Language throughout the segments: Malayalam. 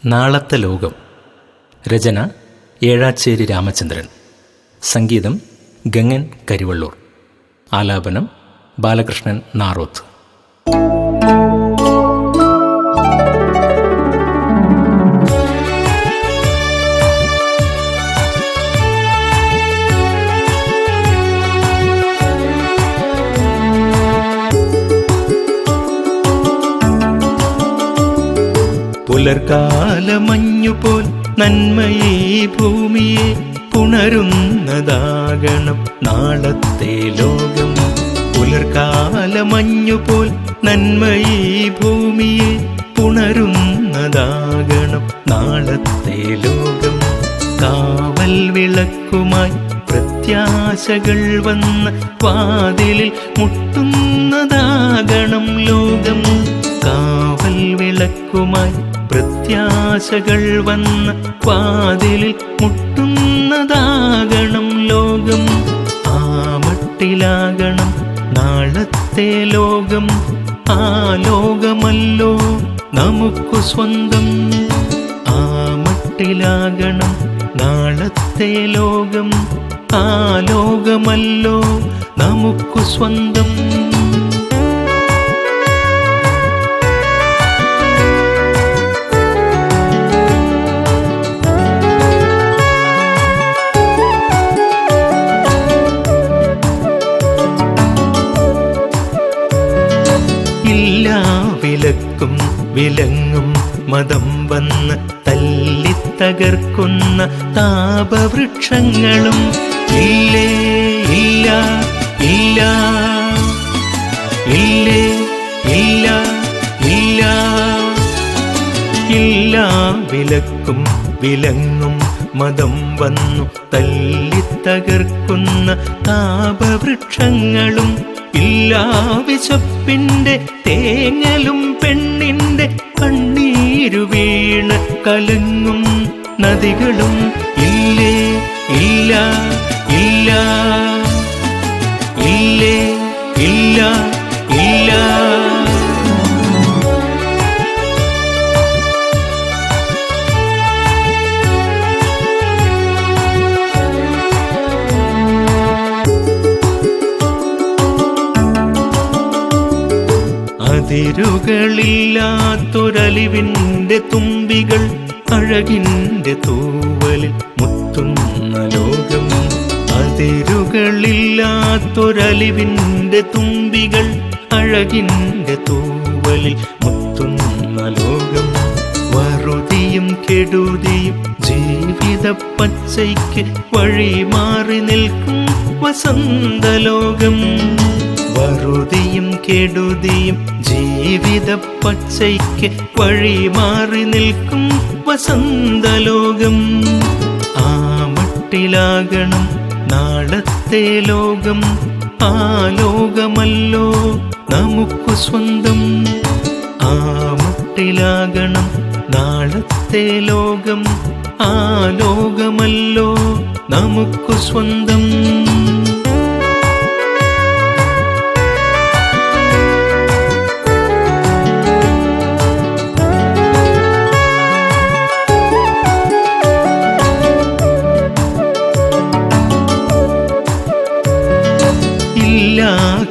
നാളത്തെ ലോകം. രചന ഏഴാച്ചേരി രാമചന്ദ്രൻ. സംഗീതം ഗംഗൻ കരിവള്ളൂർ. ആലാപനം ബാലകൃഷ്ണൻ നാറോത്ത്. പുലർകാലമഞ്ഞുപോൽ നന്മയേ ഭൂമിയെ പുണരുന്നതാകണം നാളത്തെ ലോകം. പുലർകാലമഞ്ഞുപോൽ നന്മയേ ഭൂമിയെ പുണരുന്നതാകണം നാളത്തെ ലോകം. കാവൽ വിളക്കുമായി പ്രത്യാശകൾ വന്ന് വാതിലിൽ മുട്ടുന്നതാകണം ലോകം. കാവൽ വിളക്കുമായി പ്രത്യാശകൾ വന്ന് വാതിലിൽ മുട്ടുന്നതാകണം ലോകം. ആ മട്ടിലാകണം നാളത്തെ ലോകം. ആ ലോകമല്ലോ നമുക്കു സ്വന്തം. ആ മട്ടിലാകണം നാളത്തെ ലോകം. ആ ലോകമല്ലോ നമുക്കു സ്വന്തം. വിലക്കും വിലങ്ങും മതം വന്ന് തല്ലിത്തകർക്കുന്ന താപവൃക്ഷങ്ങളും ഇല്ലേ ഇല്ല ഇല്ല ഇല്ലേ ഇല്ല ഇല്ല ഇല്ല. വിലക്കും വിലങ്ങും മതം വന്നു തല്ലിത്തകർക്കുന്ന താപവൃക്ഷങ്ങളും ഇല്ല. വിശപ്പിന്റെ തേങ്ങലും പെണ്ണിന്റെ കണ്ണീരു വീണ് കലങ്ങും നദികളും ഇല്ലേ ഇല്ല ഇല്ല ഇല്ലേ ഇല്ല ഇല്ല. അതിരുകളില്ലാത്തൊരലിവിന്റെ തുമ്പികൾ അഴകിന്റെ തൂവലിൽ മുത്തുന്ന ലോകം. അതിരുകളില്ലാത്തൊരലിവിന്റെ തുമ്പികൾ അഴകിന്റെ തൂവലിൽ മുത്തുന്ന ലോകം. വറുതിയും കെടുതിയും ജീവിത പച്ചയ്ക്ക് വഴി മാറി നിൽക്കും വസന്തലോകം. വറുതിയും കെടുതിയും ജീവിത പച്ചയ്ക്ക് വഴി മാറി നിൽക്കും വസന്തലോകം. ആ മട്ടിലാകണം നാളത്തെ ലോകം. ആ ലോകമല്ലോ നമുക്കു സ്വന്തം. ആ മട്ടിലാകണം നാളത്തെ ലോകം. ആ ലോകമല്ലോ നമുക്കു സ്വന്തം.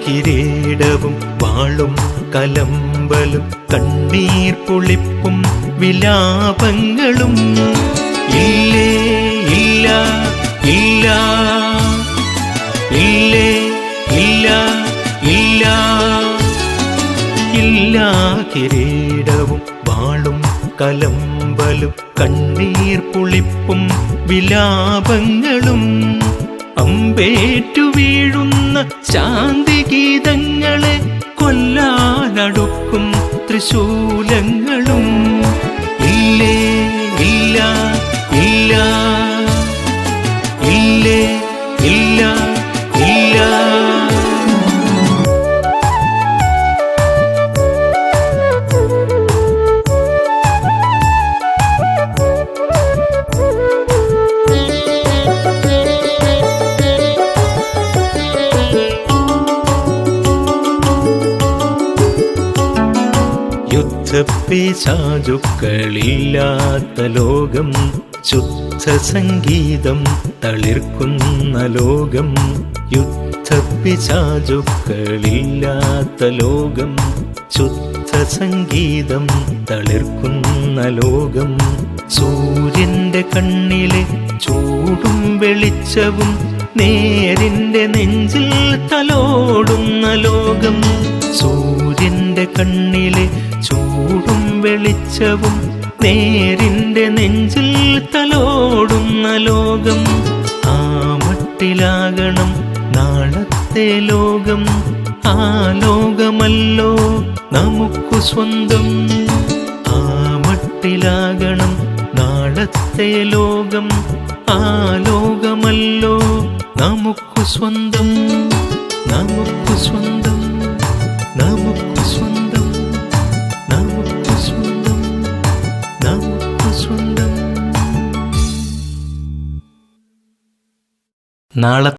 കിരീടവും വാളും കലമ്പലും കണ്ണീർ പുളിപ്പും വിലാപങ്ങളും ഇല്ലേ ഇല്ല ഇല്ല ഇല്ലേ ഇല്ല ഇല്ല ഇല്ല. കിരീടവും വാളും കലമ്പലും കണ്ണീർ പുളിപ്പും വിലാപങ്ങളും അമ്പേറ്റു വീഴുന്ന ശാന്തിഗീതങ്ങളെ കൊല്ലാനടുക്കും ത്രിശൂലങ്ങളും ഇല്ലേ ഇല്ല ഇല്ല ഇല്ലേ ഇല്ല ഇല്ല. യുദ്ധപിശാചുക്കളില്ലാത്ത ലോകം, ശുദ്ധ സംഗീതം തളിർക്കുന്ന ലോകം. യുദ്ധപിശാചുക്കളില്ലാത്ത ലോകം, ശുദ്ധ സംഗീതം തളിർക്കുന്ന ലോകം. സൂര്യന്റെ കണ്ണിലെ ചൂടും വെളിച്ചവും നേരിന്റെ നെഞ്ചിൽ തലോടുന്ന ലോകം. സൂര്യന്റെ കണ്ണിലെ ചൂടും വെളിച്ചവും നേരിന്റെ നെഞ്ചിൽ തലോടുന്ന ലോകം. ആ മട്ടിലാകണം നാളത്തെ ലോകം, ആ ലോകമല്ലോ നമുക്കു സ്വന്തം. ആ മട്ടിലാകണം നാളത്തെ ലോകം, ആ ലോകമല്ലോ നമുക്കു സ്വന്തം. നമുക്കു സ്വന്തം, നമുക്കു സ്വന്തം, നമുക്കു സ്വന്തം, നമുക്കു സ്വന്തം. നാളെ